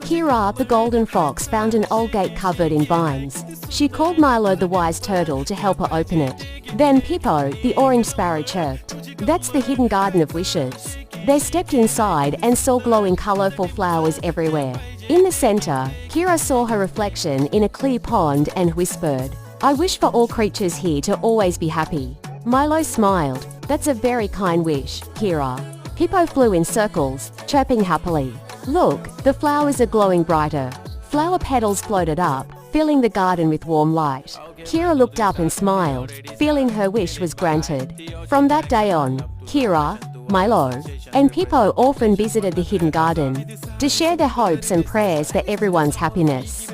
Kira, the golden fox, found an old gate covered in vines. She called Milo, the wise turtle, to help her open it. Then Pippo, the orange sparrow, chirped. "That's the hidden garden of wishes." They stepped inside and saw glowing colorful flowers everywhere. In the center, Kira saw her reflection in a clear pond and whispered, "I wish for all creatures here to always be happy." Milo smiled. "That's a very kind wish, Kira." Pippo flew in circles, chirping happily. "Look, the flowers are glowing brighter." Flower petals floated up, filling the garden with warm light. Kira looked up and smiled, feeling her wish was granted. From that day on, Kira, Milo, and Pippo often visited the hidden garden to share their hopes and prayers for everyone's happiness.